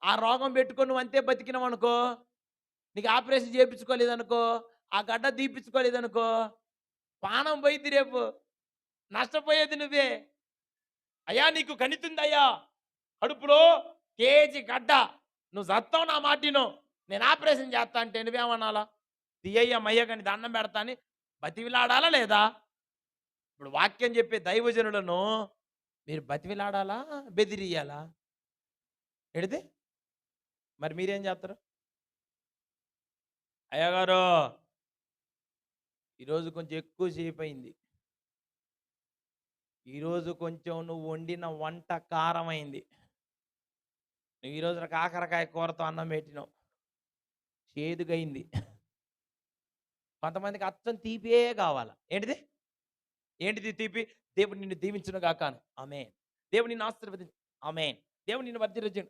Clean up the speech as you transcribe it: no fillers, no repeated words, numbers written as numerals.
ఆ రోగం పెట్టుకొని నువ్వు అంతే బతికినావు అనుకో, నీకు ఆపరేషన్ చేపించుకోలేదనుకో, ఆ గడ్డ తీపించుకోలేదనుకో, పానం పోయిద్ది రేపు. నష్టపోయేది నువ్వే. అయ్యా నీకు కణితుందయ్యా కడుపులో కేజీ గడ్డ. నువ్వు సత్తావు నా మాటిను. నేను ఆపరేషన్ చేస్తా అంటే నువ్వేమనాలా? తీయ్యయ్యా మయ్యగని దండం పెడతా అని బతిమిలాడాలా లేదా? ఇప్పుడు వాక్యం చెప్పే దైవజనులను మీరు బతిమిలాడాలా? బెదిరియాలా? ఎడిది? మరి మీరేం చేస్తారు? అయ్యగారు ఈరోజు కొంచెం ఎక్కువ సేపయింది. ఈరోజు కొంచెం నువ్వు వండిన వంట కారమైంది. నువ్వు ఈరోజు నాకు కాకరకాయ కూరతో అన్నం పెట్టినావు. చేదుగయింది. కొంతమందికి అచ్చం తీపే కావాల. ఏంటిది? ఏంటిది తీపి? దేవుడు నిన్ను దీవించును గాక అను. ఆమేన్. దేవుడు నిన్ను ఆశీర్వదించు. ఆమేన్. దేవుడు నిన్ను వర్ధిల్లజేయును.